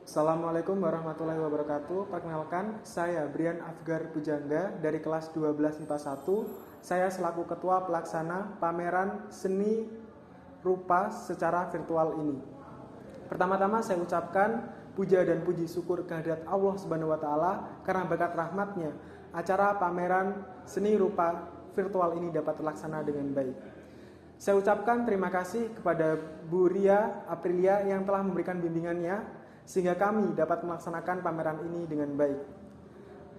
Assalamualaikum warahmatullahi wabarakatuh. Perkenalkan, saya Brian Afgar Pujangga dari kelas 12 IPA 1. Saya selaku ketua pelaksana pameran seni rupa secara virtual ini. Pertama-tama saya ucapkan puja dan puji syukur kehadirat Allah Subhanahu wa taala karena berkat rahmatnya acara pameran seni rupa virtual ini dapat terlaksana dengan baik. Saya ucapkan terima kasih kepada Bu Ria Aprilia yang telah memberikan bimbingannya sehingga kami dapat melaksanakan pameran ini dengan baik.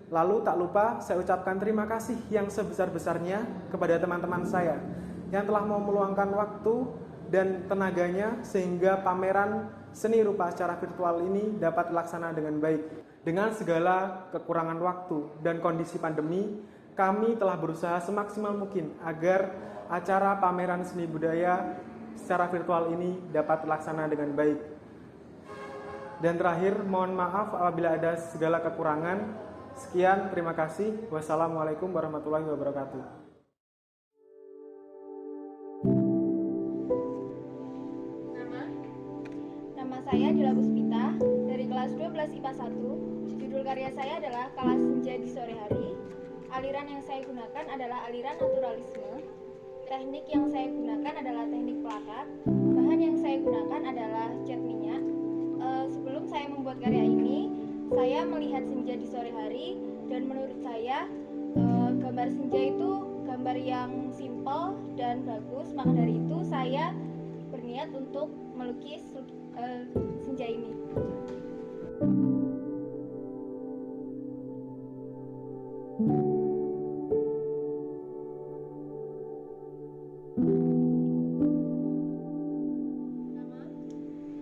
Lalu tak lupa saya ucapkan terima kasih yang sebesar-besarnya kepada teman-teman saya yang telah mau meluangkan waktu dan tenaganya sehingga pameran seni rupa secara virtual ini dapat terlaksana dengan baik. Dengan segala kekurangan waktu dan kondisi pandemi, kami telah berusaha semaksimal mungkin agar acara pameran seni budaya secara virtual ini dapat terlaksana dengan baik. Dan terakhir, mohon maaf apabila ada segala kekurangan. Sekian, terima kasih. Wassalamualaikum warahmatullahi wabarakatuh. Nama saya adalah Puspita dari kelas 12 IPA 1. Judul karya saya adalah Kala Senja di Sore Hari. Aliran yang saya gunakan adalah aliran naturalisme. Teknik yang saya gunakan adalah teknik plakat. Bahan yang saya gunakan adalah cat minyak. Sebelum saya membuat karya ini, saya melihat senja di sore hari dan menurut saya gambar senja itu gambar yang simpel dan bagus. Maka dari itu saya berniat untuk melukis senja ini.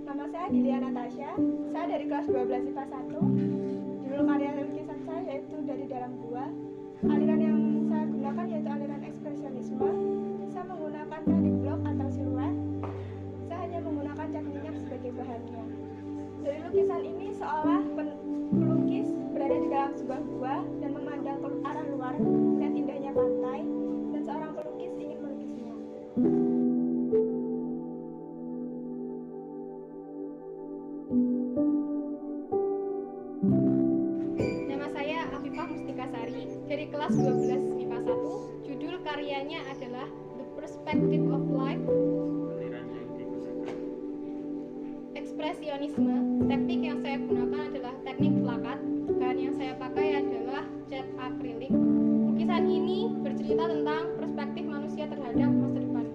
Nama saya Dilia Natasha, saya dari kelas 12 IPA 1. Judul karya lukisan saya yaitu Dari Dalam Gua. Aliran yang saya gunakan yaitu aliran ekspresionisme. Saya menggunakan teknik blok atau siluet. Saya hanya menggunakan cat minyak sebagai bahannya. Dari lukisan ini seolah pelukis berada di dalam sebuah gua dan memandang ke arah luar dan indahnya pantai, dan seorang pelukis ingin melukisnya. Nama saya Afifah Mustikasari dari kelas 12 IPA 1. Judul karyanya adalah The Perspective of Life. Ekspresionisme. Teknik yang saya gunakan adalah teknik plakat. Bahan yang saya pakai adalah cat akrilik. Lukisan ini bercerita tentang perspektif manusia terhadap masa depan.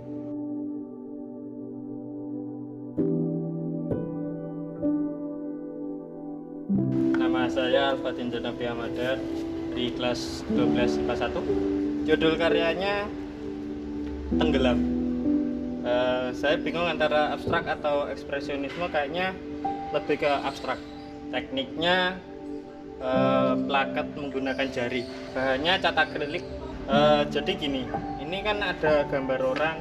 Nama saya Alfatin Janabi Ahmadar di kelas 12 IPA 1. Judul karyanya Tenggelam. Saya bingung antara abstrak atau ekspresionisme, kayaknya lebih ke abstrak. Tekniknya plakat menggunakan jari. Bahannya cat akrilik. Jadi gini, ini kan ada gambar orang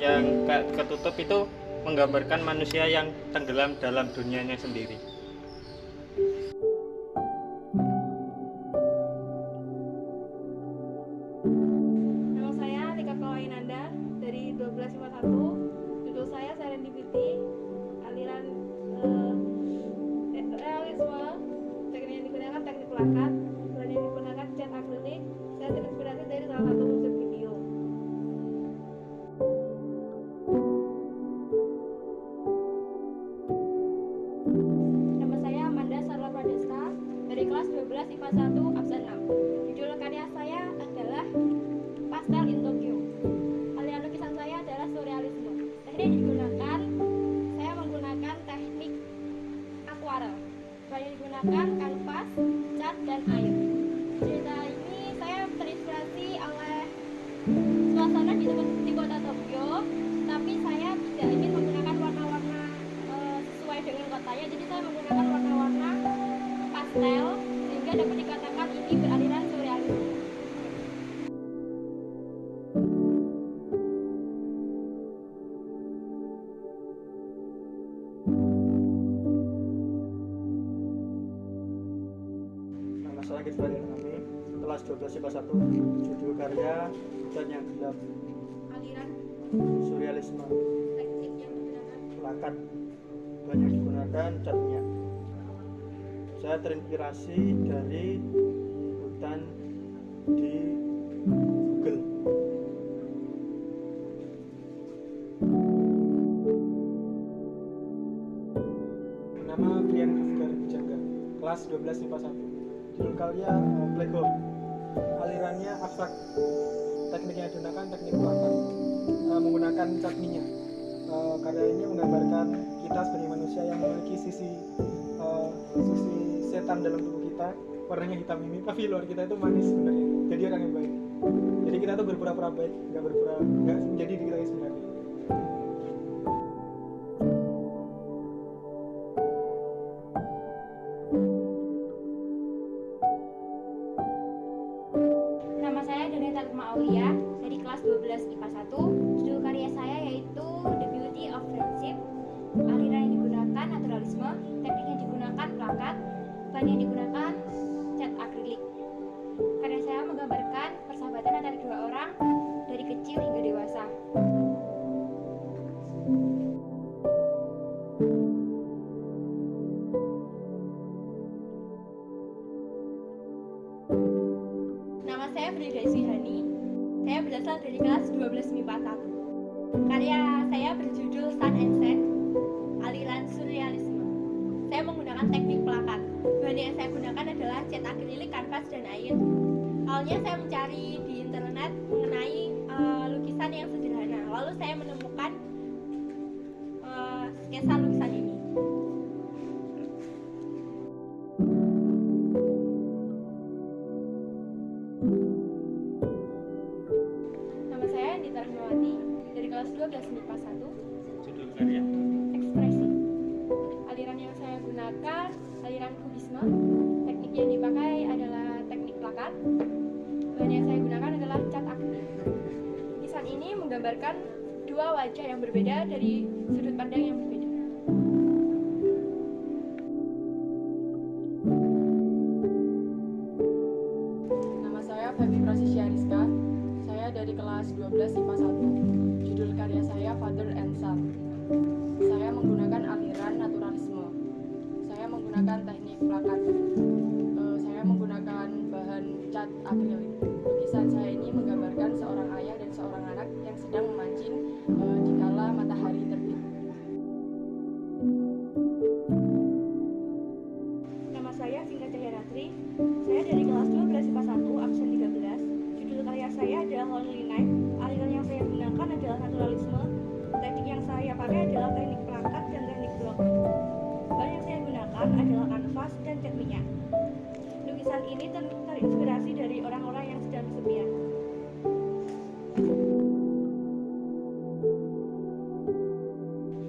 yang ketutup, itu menggambarkan manusia yang tenggelam dalam dunianya sendiri. Nama saya Tika Kawainanda dari 12 IPA 1. Judul saya Serendipity. Aliran realisme. Teknik yang digunakan teknik plakat. Bahan yang digunakan cat akrilik. Saya terinspirasi dari salah satu musik video. Nama saya Amanda Sarla Pradesta dari kelas 12 IPA 1 absen 6. Judul karya saya adalah Pastel in Tokyo. Aliran lukisan saya adalah surrealisme. Teknik yang digunakan, saya menggunakan teknik akuarel. Bahan yang digunakan kanvas, cat, dan air. Cerita ini saya terinspirasi oleh suasana di kota Tokyo, tapi saya tidak ingin menggunakan warna-warna sesuai dengan kotanya, jadi saya menggunakan warna-warna pastel sehingga dapat dikatakan ini beraliran surrealisme. Nama saya Gisbari Nami, kelas 12 IPA 1. Judul karya Hujan yang Gelap. Aliran Surrealisme. teknik yang digunakan Plakat. Bahan yang digunakan cat minyak. Saya terinspirasi dari hutan di Google. Nama Brian Afgar Pujangga, kelas 12 IPA 1. Judul karya Black Hole. Alirannya abstrak. Teknik yang digunakan teknik plakat, menggunakan cat minyak. Karya ini menggambarkan kita sebagai manusia yang memiliki sisi setan dalam tubuh kita, warnanya hitam ini, tapi luar kita itu manis sebenarnya. Jadi orang yang baik. Jadi kita tuh berpura-pura baik, nggak menjadi diri kita yang sebenarnya. Nama saya Donita Lukma Aulia dari kelas 12 IPA 1. Judul karya saya yaitu The Beauty of Friendship. Aliran yang digunakan naturalisme, teknik yang digunakan plakat, bahan yang digunakan cat akrilik. Karya saya menggambarkan persahabatan antara dua orang dari kecil hingga dewasa. Nama saya Frida Iswihani. Saya berasal dari kelas 12 MIPA 1. Karya saya berjudul Sun and Sand, aliran surrealisme. Saya menggunakan teknik plakat. Bahan yang saya gunakan adalah cat akrilik, kanvas, dan air. Awalnya saya mencari di internet mengenai lukisan yang sederhana. Lalu saya menemukan sketsa lukisan ini. Nama saya Andita Rahmawati dari kelas 12 MIPA 1. Judul karya Ekspresi. Aliran yang saya gunakan aliran kubisme. Teknik yang dipakai adalah teknik plakat. Bahan yang saya gunakan adalah cat akrilik. Lukisan ini menggambarkan dua wajah yang berbeda dari sudut pandang yang berbeda. Nama saya Feby Prasisya Rizka. Saya dari kelas 12 IPA 1. Judul karya saya Father and Son. Saya menggunakan aliran naturalisme. Saya menggunakan teknik plakat. Saya menggunakan bahan cat akrilik. Lukisan saya ini menggambarkan seorang ayah dan seorang anak yang sedang memancing di kala matahari terbit. Nama saya Singa Cahyaratri. Saya dari kelas 12 IPA 1, absen 13. Judul karya saya adalah Lonely Night. Aliran yang saya gunakan adalah naturalisme. Teknik yang saya pakai adalah teknik plakat dan teknik blok. Bahan yang saya gunakan adalah kanvas dan cat minyak. Lukisan ini terinspirasi dari orang-orang yang sedang kesepian.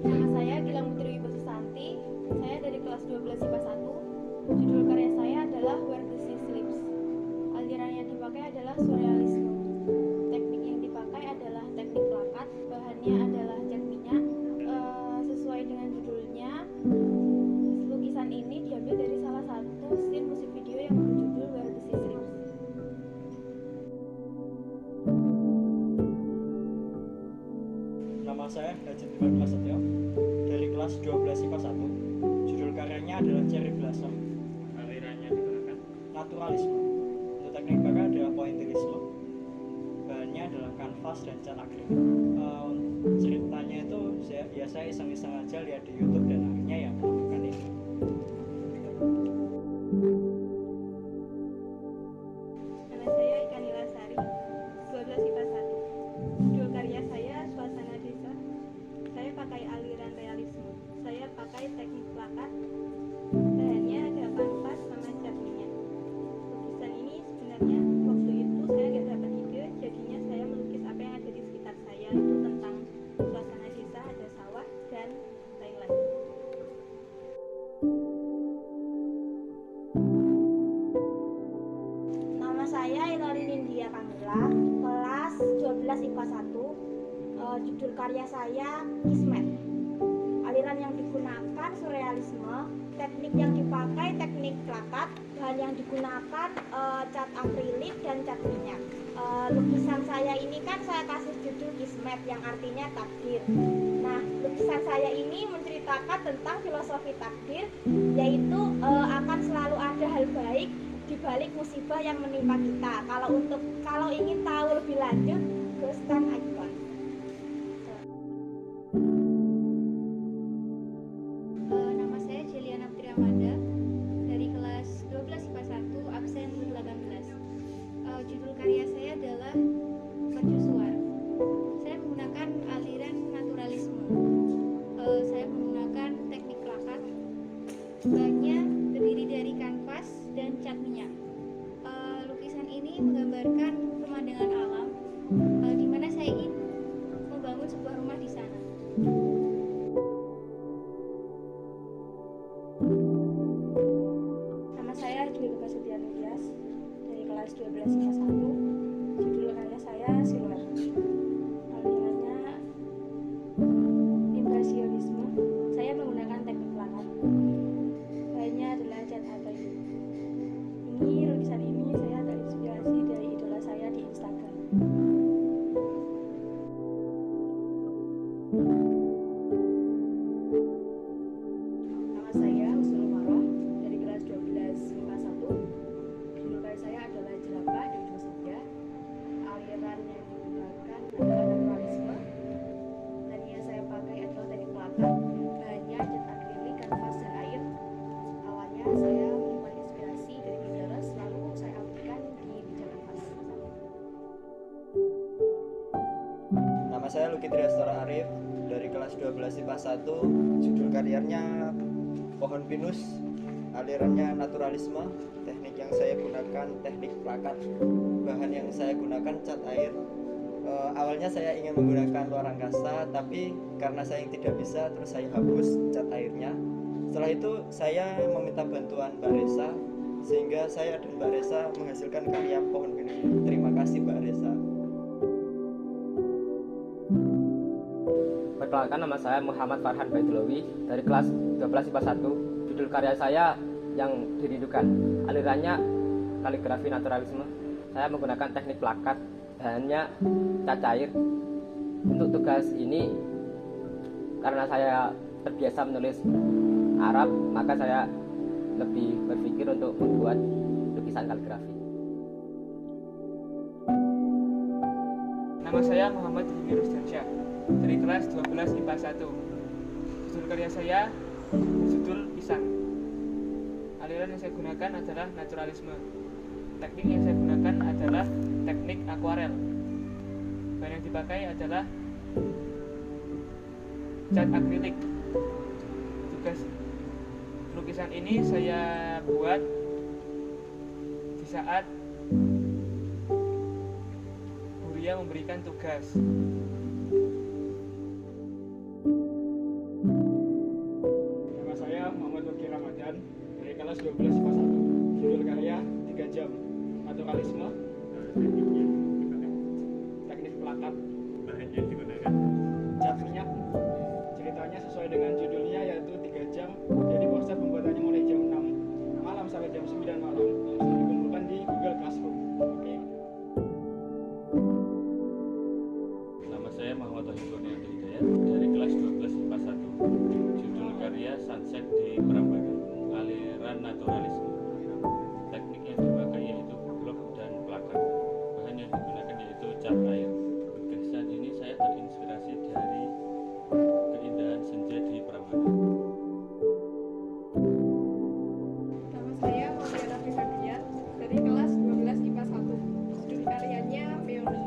Nama saya Gilang Putri Wibosusanti. Saya dari kelas 12 IPA 1. Judul karya saya adalah Where the Sea Sleeps. Aliran yang dipakai adalah surrealisme. Teknik yang dipakai adalah teknik plakat. Bahannya adalah cat minyak. Sesuai dengan judulnya, lukisan ini diambil dari salah satu scene musik video yang berjudul Where the Sea Sleeps. Nama saya Hajit Iwan Prasetyo dari kelas 12 IPA 1. Judul karyanya adalah Cherry Blossom. alirannya digunakan Naturalisme. Untuk teknik bakar adalah pointillisme. Bahannya adalah kanvas dan cat akrilik. Ceritanya itu saya iseng-iseng aja lihat di YouTube dan akhirnya ya menemukan ini. Nama saya Ikanila Sari, 12 IPA 1. Judul karya saya Suasana Desa. Saya pakai aliran realisme. Saya pakai teknik plakat. Bahannya ada kanvas sama cat minyak. Lukisan ini sebenarnya waktu itu saya nggak dapat ide, jadinya saya melukis apa yang ada di sekitar saya, itu tentang suasana desa, ada sawah dan lain-lain. Nama saya Ilori Nindya Kamila, kelas 12 IPA 1. Judul karya saya Kismet. Aliran yang digunakan surrealisme, teknik yang dipakai teknik plakat, bahan yang digunakan cat akrilik dan cat minyak. Lukisan saya ini kan saya kasih judul Kismet yang artinya takdir. Nah, lukisan saya ini menceritakan tentang filosofi takdir, yaitu akan selalu ada hal baik di balik musibah yang menimpa kita. Kalau ingin tahu lebih lanjut, teruskan icon. Nama saya Jeliana Putri Amanda dari kelas 12 IPA 1 absen 18. Judul karya saya adalah Mercusuar. Saya menggunakan aliran naturalisme. Saya menggunakan teknik plakat. Bahannya terdiri dari kanvas dan cat minyak. Lukisan ini menggambarkan pemandangan alam, di mana saya ingin membangun sebuah rumah di sana. Nama saya Dwi Basudian Ilyas dari kelas 12 IPA 1. Judul karya saya Siluet. Alirannya impresionisme. Saya menggunakan teknik plakat. Bahannya adalah cat air. Lukisan ini saya terinspirasi dari idola saya di Instagram. Nama saya Husnul Maroh dari kelas 12 IPA 1. Judul karya saya adalah Jerapah di Ujung Senja. Aliran yang digunakan adalah naturalisme. Dan yang saya pakai adalah teknik plakat. Bahannya cat akrilik, kanvas, dan air. Awalnya saya menyimpan inspirasi dari Pinterest, lalu saya aplikasikan di meja kanvas. Nama saya Luki Triastora Arif dari kelas 12 IPA 1. Judul karyanya Pohon Pinus. Alirannya naturalisme. Teknik yang saya gunakan teknik plakat. Bahan yang saya gunakan cat air. Awalnya saya ingin menggunakan luar angkasa, tapi karena saya yang tidak bisa, terus saya hapus cat airnya. Setelah itu saya meminta bantuan Mbak Resa, sehingga saya dan Mbak Resa menghasilkan karya Pohon Pinus. Terima kasih Mbak Resa. Perkenalkan, nama saya Muhammad Farhan Baitulawi dari kelas 12 IPA 1. Judul karya saya yang dirindukan. Alirannya kaligrafi naturalisme. Saya menggunakan teknik plakat. Bahannya cat cair. Untuk tugas ini, karena saya terbiasa menulis Arab, maka saya lebih berpikir untuk membuat lukisan kaligrafi. Nama saya Muhammad Hilmi Rusdiansyah dari kelas 12 IPA 1. Judul karya saya berjudul Pisang. Aliran yang saya gunakan adalah naturalisme. Teknik yang saya gunakan adalah teknik akuarel. Bahan yang dipakai adalah cat akrilik. Tugas lukisan ini saya buat di saat Buria memberikan tugas. Nama saya Muhammad Wakil Ramadan dari kelas 12 IPA 1. Judul karya 3 jam. Naturalisme. Teknik plakat. Bahan yang digunakan cat minyak. Ceritanya sesuai dengan judulnya, yaitu 3 jam. Jadi proses pembuatannya mulai jam 6 malam sampai jam 9 malam. Langsung dikumpulkan di Google Classroom. Oke. Nama saya Muhammad Wahyu Kurniadi Hidayat dari kelas 12 IPA 1. Judul karya Sunset di Perambanan. Aliran naturalisme. Teknik yang dipakai yaitu blok dan plakat. Bahan yang digunakan yaitu cat air. Lukisan ini saya terinspirasi dari keindahan senja di Perambanan. Nama saya Maulana Fisabian dari kelas 12 IPA 1. Judul karyanya Peony.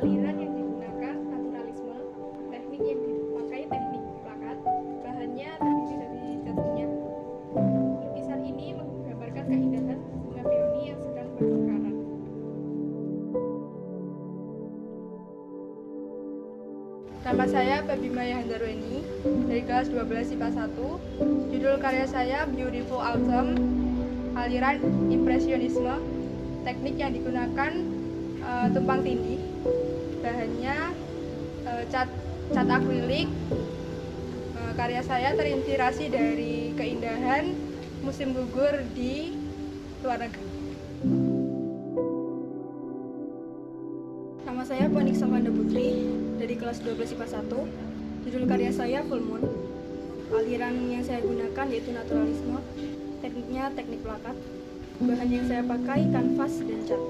Aliran yang digunakan naturalisme. Teknik yang dipakai teknik plakat. Bahannya terdiri dari cat minyak. Lukisan ini menggambarkan keindahan bunga peony yang sedang bermekaran. Nama saya Baby Maya Handarweni dari kelas 12 IPA 1. Judul karya saya Beautiful Autumn. Aliran impresionisme. Teknik yang digunakan tumpang tindih. Bahannya cat akrilik. Karya saya terinspirasi dari keindahan musim gugur di luar negeri. Nama saya Ponik Samanda Putri dari kelas 12 IPA 1. Judul karya saya Full Moon. Aliran yang saya gunakan yaitu naturalisme. Tekniknya teknik plakat. Bahan yang saya pakai kanvas dan cat.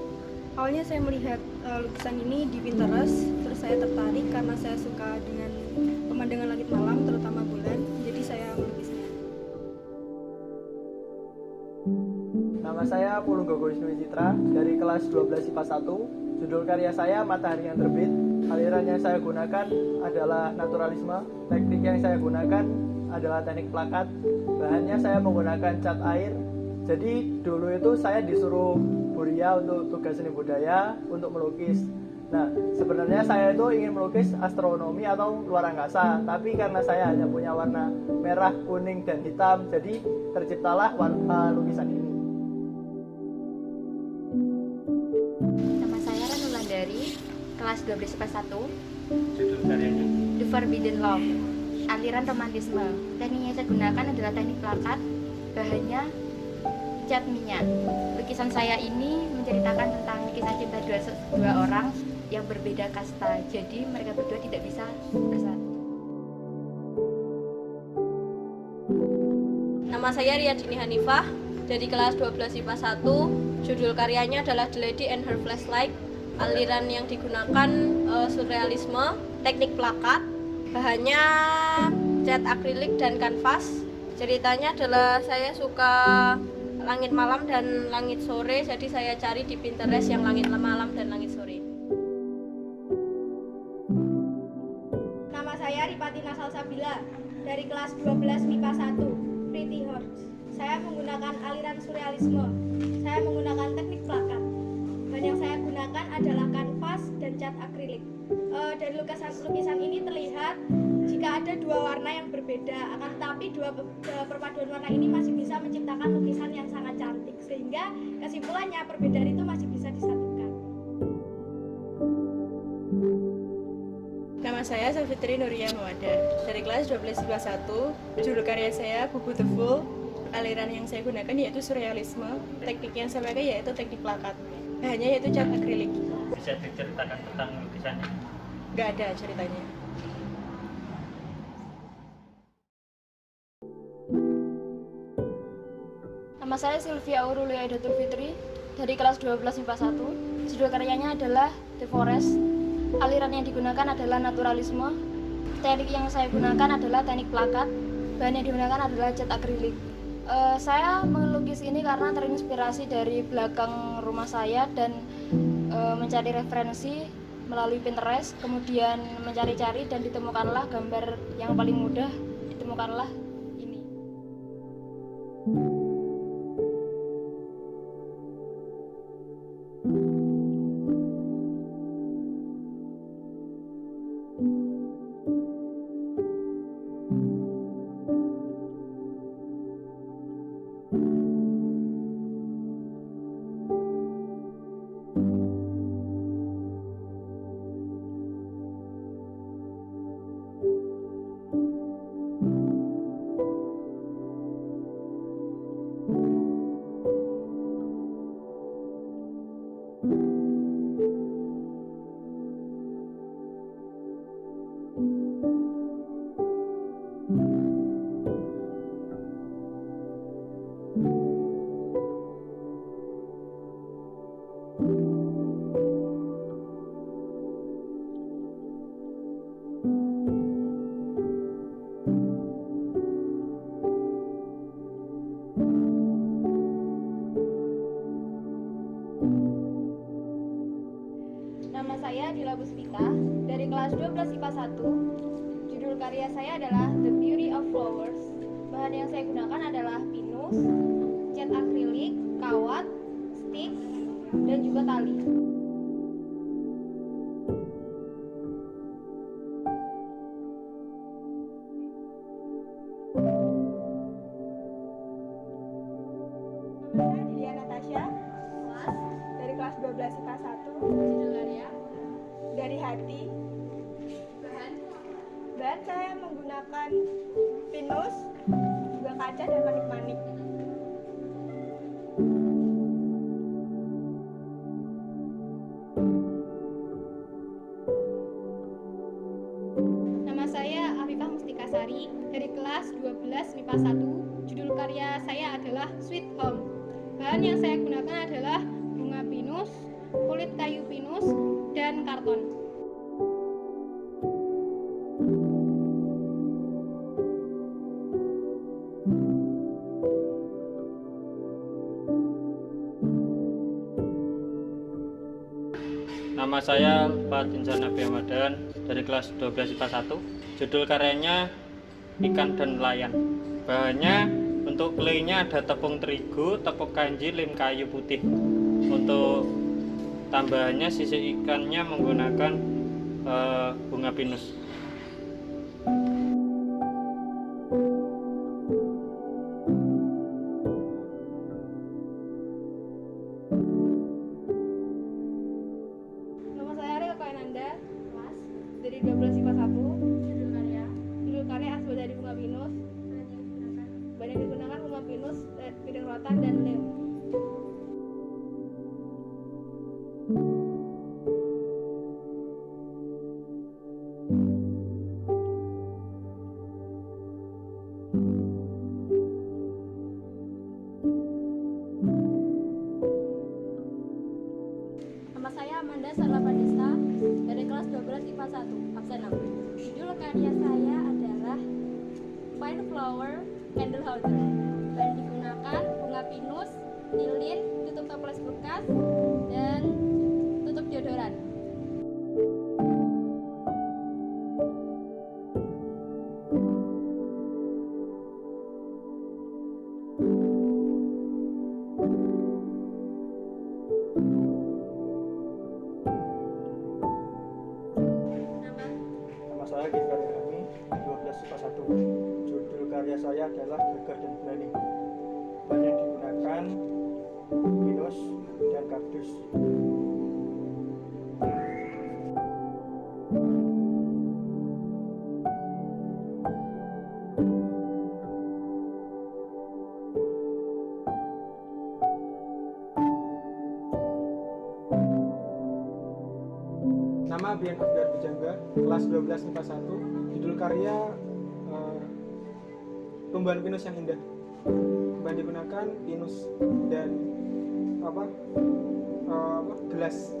Awalnya saya melihat lukisan ini di Pinterest, terus saya tertarik karena saya suka dengan pemandangan langit malam, terutama bulan. Jadi saya melukisnya. Nama saya Pulunggogo Wisnu Citra dari kelas 12 IPA 1. Judul karya saya Matahari yang Terbit. Aliran yang saya gunakan adalah naturalisme. Teknik yang saya gunakan adalah teknik plakat. Bahannya saya menggunakan cat air. Jadi dulu itu saya disuruh Buria untuk tugas seni budaya untuk melukis. Nah, sebenarnya saya itu ingin melukis astronomi atau luar angkasa, tapi karena saya hanya punya warna merah, kuning, dan hitam, jadi terciptalah lukisan ini. Nama saya Ranulandari, kelas 12 IPA 1. Judul karyanya The Forbidden Love. Aliran romantisme. Teknik yang saya gunakan adalah teknik plakat. Bahannya cat minyak. Lukisan saya ini menceritakan tentang kisah cinta dua orang yang berbeda kasta. Jadi mereka berdua tidak bisa bersatu. Nama saya Riyadini Hanifah dari kelas 12 IPA 1. Judul karyanya adalah The Lady and Her Flashlight. Aliran yang digunakan surrealisme, teknik plakat. Bahannya cat akrilik dan kanvas. Ceritanya adalah saya suka langit malam dan langit sore, jadi saya cari di Pinterest yang langit malam dan langit sore. Nama saya Ripatina Salsabila dari kelas 12 MIPA 1, Pretty Horse. Saya menggunakan aliran surrealisme. Saya menggunakan teknik plakat. Bahan yang saya gunakan adalah kanvas dan cat akrilik. Dari lukisan ini terlihat jika ada dua warna yang berbeda, akan tetapi dua perpaduan warna ini masih bisa menciptakan lukisan yang sangat cantik, sehingga kesimpulannya perbedaan itu masih bisa disatukan. Nama saya Savitri Nuria Mawada dari kelas 12 IPA 1. Judul karya saya Buku The Fool. Aliran yang saya gunakan yaitu surrealisme. Teknik yang saya pakai yaitu teknik plakat. Bahannya yaitu cat akrilik. bisa diceritakan tentang lukisannya? Nggak ada ceritanya. Nama saya Sylvia Aurelia Aidatul Fitri dari kelas 12 IPA 1. Judul karyanya adalah The Forest. Aliran yang digunakan adalah naturalisme. Teknik yang saya gunakan adalah teknik plakat. Bahan yang digunakan adalah cat akrilik. Saya melukis ini karena terinspirasi dari belakang rumah saya dan mencari referensi melalui Pinterest, kemudian mencari-cari dan ditemukanlah gambar yang paling mudah, ditemukanlah ini. Nama saya Dila Puspita dari kelas 12 IPA 1. Judul karya saya adalah The Beauty of Flowers. Bahan yang saya gunakan adalah pinus, cat akrilik, kawat, stick, dan juga tali. Nama saya Dilia Natasha dari kelas 12 IPA 1. Judul karya Dari hati. Bahan saya menggunakan pinus, juga kaca dan manik-manik. Nama saya Afifah Rahmawati dari kelas 12 MIPA 1. Judul karya saya adalah Sweet Home. Bahan yang saya gunakan adalah bunga pinus, kulit kayu pinus, dan karton. Nama saya Fatin Janabi Ramadan dari kelas 12 IPA 1. Judul karyanya Ikan dan Nelayan. Bahannya untuk claynya ada tepung terigu, tepung kanji, lem kayu putih. Untuk tambahannya sisik ikannya menggunakan bunga pinus. Nama saya Rio Kainanda, Mas, dari 12 IPA 1. Judul karya asal dari bunga pinus. Bahan yang digunakan bunga pinus, piring rotan, dan lem. Nama saya Amanda Sarla Pradesta dari kelas 12 IPA 1, absen 6. Judul karya saya adalah Fine Flower Candle Holder. Bahan digunakan bunga pinus, lilin, tutup toples bekas, dan tutup deodoran. Nama saya Gifar Ilhami, 12 IPA 1. Judul karya saya adalah Gagah dan Berani. Bahan yang digunakan pinus dan kardus. Nama Brian Afgar Pujangga, kelas 12 MIPA 1. Judul karya Tumbuhan Pinus yang Indah. Bahan digunakan pinus dan gelas.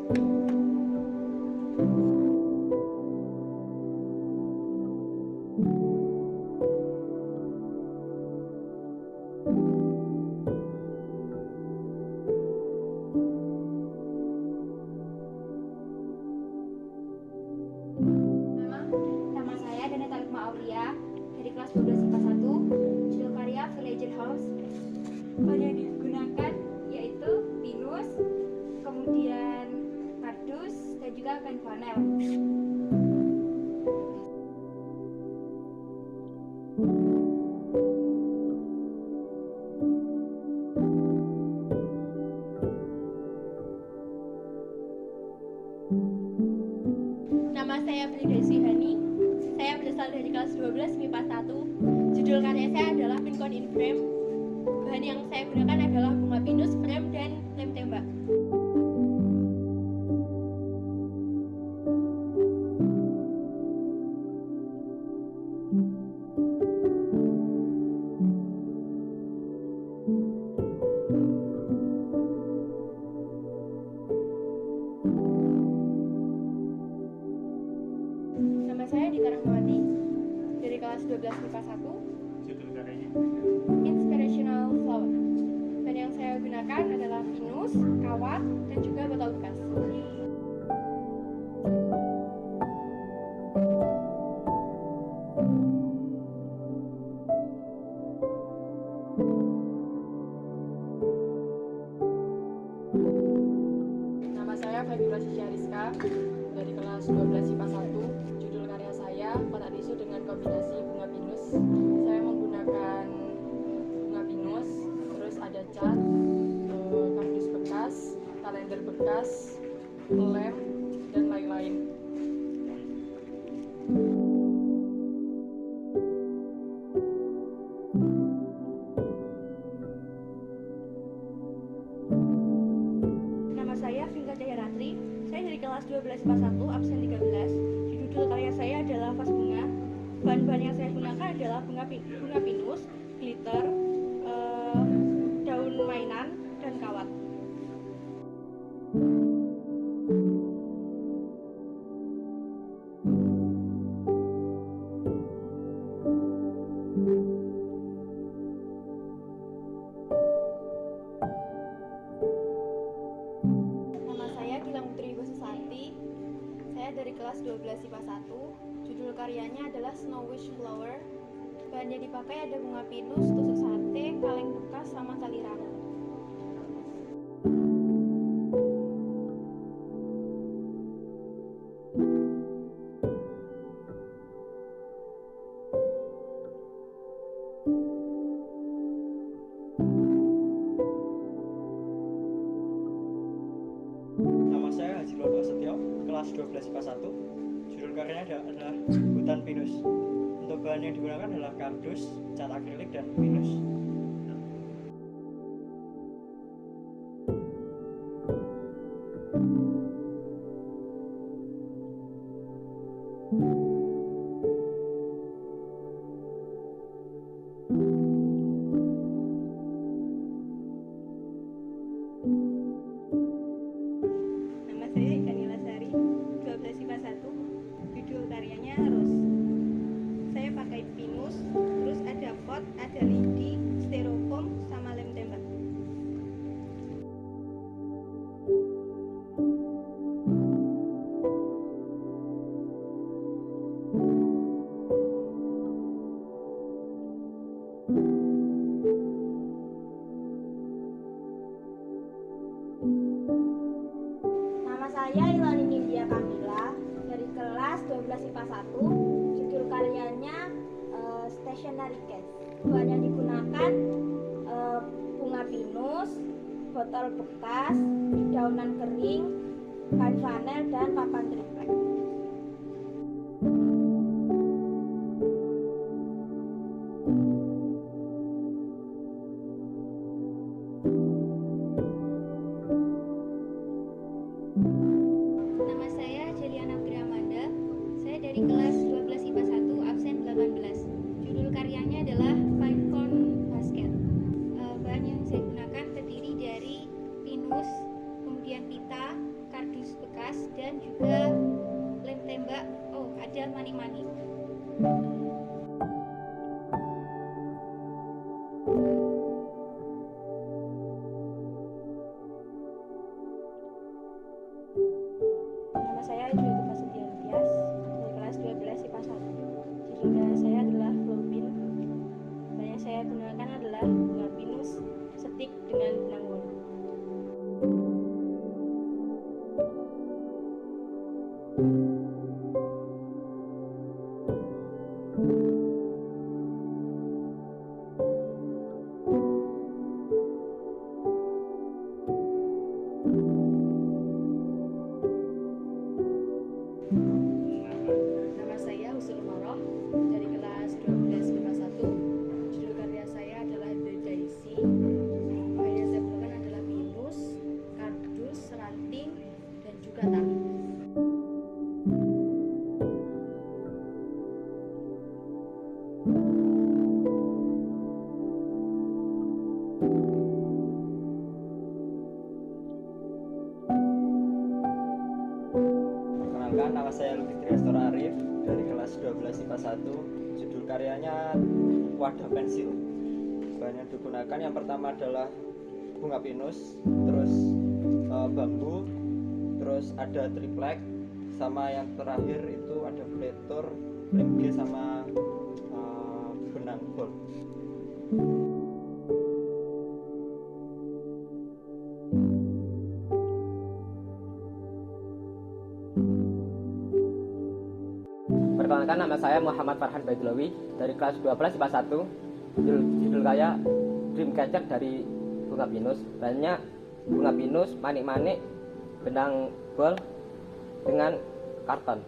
Nama saya Daneta Lukma Aulia dari kelas 12 IPA 1. Judul karya Villager House. Bahan yang digunakan yaitu pinus, kemudian kardus, dan juga kain flanel. Nama saya Beli Desi Hani. Saya berasal dari kelas 12 MIPA 1. Judul karya saya adalah Pincon in Frame. Bahan yang saya gunakan adalah bunga pinus, frame, dan lem tembak. Nama saya Dita Rahmawati dari kelas 12 MIPA 1. Judul karyanya Inspirational Flower. Dan yang saya gunakan adalah pinus, kawat, dan juga botol bekas. Nama saya Feby Prasetya Rizka dari kelas 12 IPA 1. Judul karya saya Kotak Tisu dengan kombinasi bunga pinus. Saya menggunakan bunga pinus, terus ada cat, kardus bekas, kalender bekas, lem, dan lain-lain. Nama saya Vinka Cahyaratri. Saya dari kelas 12 IPA 1, absen 13. Judul karya saya adalah Vas Bunga. Bahan-bahan yang saya gunakan adalah bunga pinus, glitter, daun mainan, dan kawat. Nama saya Gilang Putri Ibu Susanti. Saya dari kelas 12 IPA 1. Judul karyanya adalah Snow Wish Flower. Bahan yang dipakai ada bunga pinus, tusuk sate, kaleng bekas, sama tali rambut. Nama saya Haji Lolo Setio, kelas 12 IPA 1. Judul karyanya adalah Hutan Pinus. Untuk bahan yang digunakan adalah kardus, cat akrilik, dan pinus. Nama saya Ika Nila Sari, 12 IPA 1. Judul karyanya Rose. Saya pakai pinus, terus ada pot, ada lidi, styrofoam, sama lem tembak. Nama saya Ilani Nindya Kamila dari kelas 12 IPA 1. Judul karyanya Stationery Case. Bahan yang digunakan bunga pinus, botol bekas, daunan kering, kain flanel, dan papan triplek. Nama saya Jeliana Amanda. Saya dari kelas 12 IPA 1, absen 18. Judul karyanya adalah Fine Cone Basket. Bahan yang saya gunakan terdiri dari pinus, kemudian pita, kardus bekas, dan juga lem tembak. Oh, ada manik-manik. Nama saya Julieti Prasetya Tias dari kelas 12 IPA 1. Judul karya saya adalah Flow Pin. Bahan yang saya gunakan adalah bunga pinus, setik dengan benang wol. Nama saya Husul Maroh dari kelas 12 IPA 1. Judul karya saya adalah The Daisy. Bahan yang saya gunakan adalah pinus, kardus, ranting, dan juga tali. Perkenalkan, nama saya Luki Triastora Arif dari kelas 12 IPA 1. Judul karyanya Wadah Pensil. Bahan yang digunakan yang pertama adalah bunga pinus, terus bambu, terus ada triplek, sama yang terakhir itu ada pletur, lem G, sama benang gold. Perkenalkan, nama saya Muhammad Farhan Baitlawi dari kelas 12 IPA 1. Judul karya Dreamcatcher dari bunga pinus. Bahannya bunga pinus, manik-manik, benang bol dengan karton.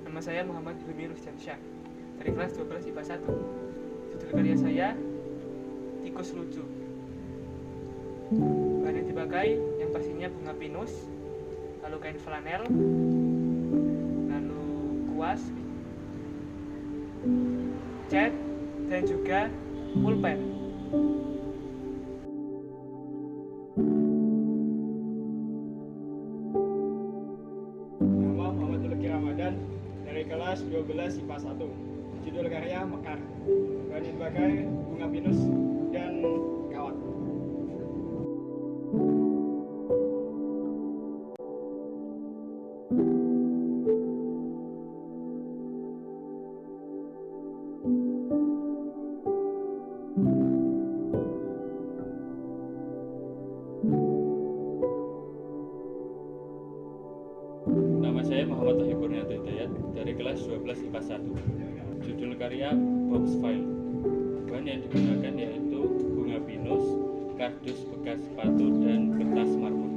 Nama Nama saya Muhammad Hilmi Rusdiansyah dari kelas 12 IPA 1. Judul karya saya Tikus Lucu. Bahan yang dipakai yang pastinya bunga pinus, lalu kain flanel, lalu kuas, cat, dan juga pulpen. Nama Muhammad Tulki Ramadan dari kelas 12 IPA 1. Judul karya Mekar. Bahan yang dipakai bunga pinus dan kawat. Nama saya Muhammad Tohib Kurniawan Hidayat dari kelas 12 IPA 1. Judul karya Box File. Bahan yang digunakan yaitu bunga pinus, kardus bekas sepatu, dan kertas marbun.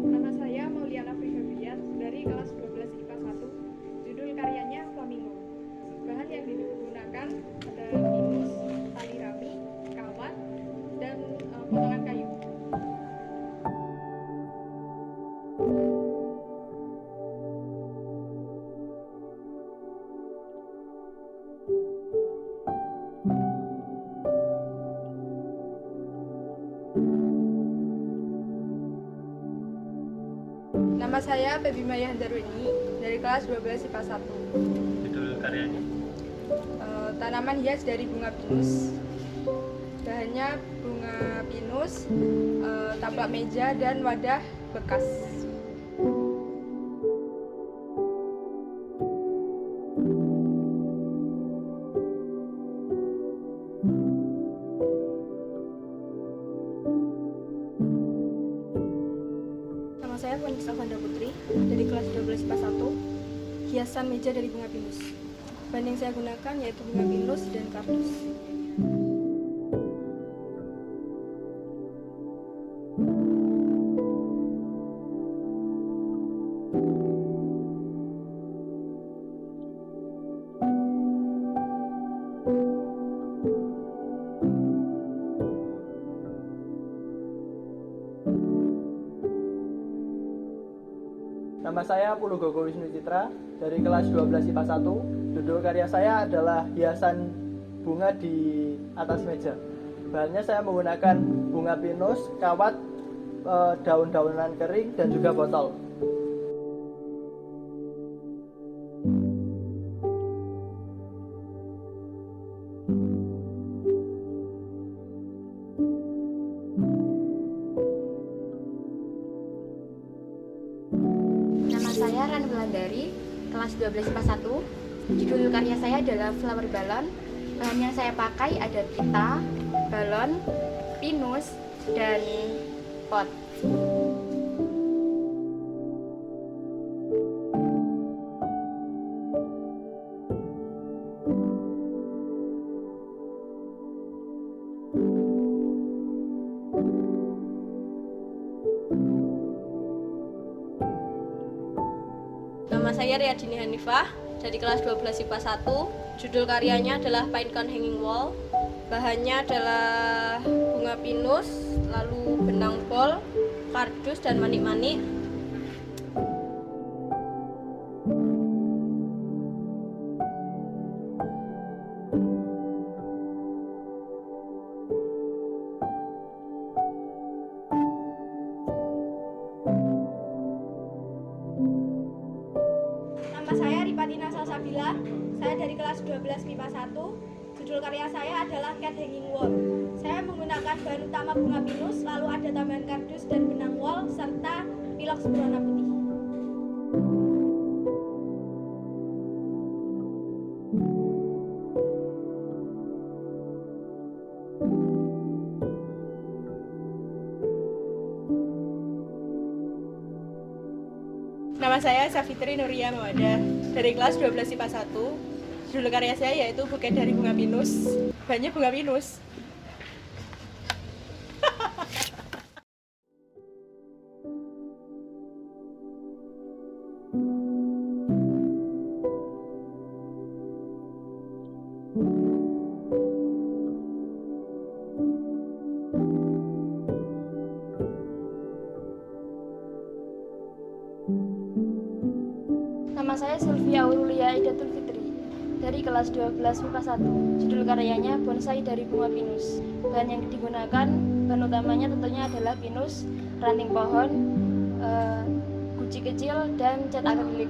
Nama saya Mauliana Frihabian dari kelas 12 IPA 1. Judul karyanya Flamingo. Bahan yang digunakan adalah pinus, tali rami, kawat, dan potongan kayu. Nama saya Febi Maya Handarweni dari kelas 12 IPA 1. Judul karyanya Tanaman hias dari bunga pinus. Bahannya bunga pinus, taplak meja, dan wadah bekas. Nama saya Fonix Avanda Putri dari kelas 12 IPA 1. Hiasan meja dari bunga pinus. Bahan yang saya gunakan yaitu bunga pinus dan kardus. Nama saya Pulugogo Wisnu Citra dari kelas 12 IPA 1. Judul karya saya adalah hiasan bunga di atas meja. Bahannya saya menggunakan bunga pinus, kawat, daun-daunan kering, dan juga botol. Nama saya Rani Wulandari, kelas 12 IPA 1. Judul karya saya adalah Flower Balloon. Bahan yang saya pakai ada pita, balon, pinus, dan pot. Nama saya Riyadini Hanifah dari kelas 12 IPA 1. Judul karyanya adalah Paint Cone Hanging Wall. Bahannya adalah bunga pinus, lalu benang bol, kardus, dan manik-manik. Nama saya Ripatina Salsabila. Saya dari kelas 12 MIPA 1. Judul karya saya adalah Cat Hanging Wall. Saya menggunakan bahan utama bunga pinus, lalu ada tambahan kardus dan benang wol, serta pilox berwarna putih. Nama Nama saya Safitri Nuria Mawada dari kelas 12 IPA 1. Judul karya saya yaitu Buket dari Bunga Pinus. Banyak bunga pinus. Nama saya Sylvia Aurelia Idatul Fitri dari kelas 12 MIPA 1. Judul karyanya Bonsai dari Bunga Pinus. Bahan yang digunakan, bahan utamanya tentunya adalah pinus, ranting pohon, guci kecil, dan cat akrilik.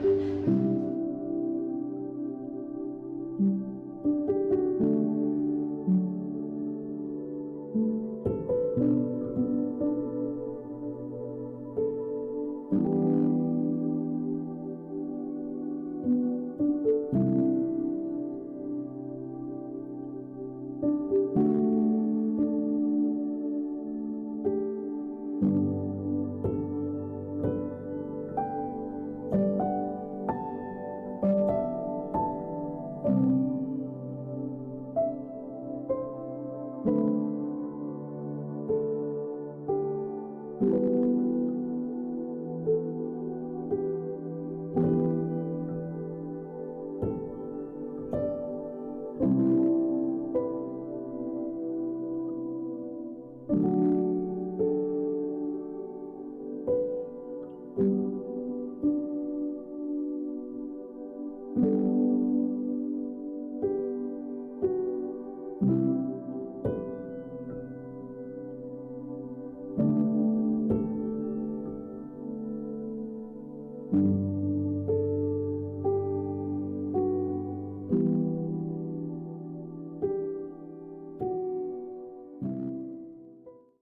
Thank you.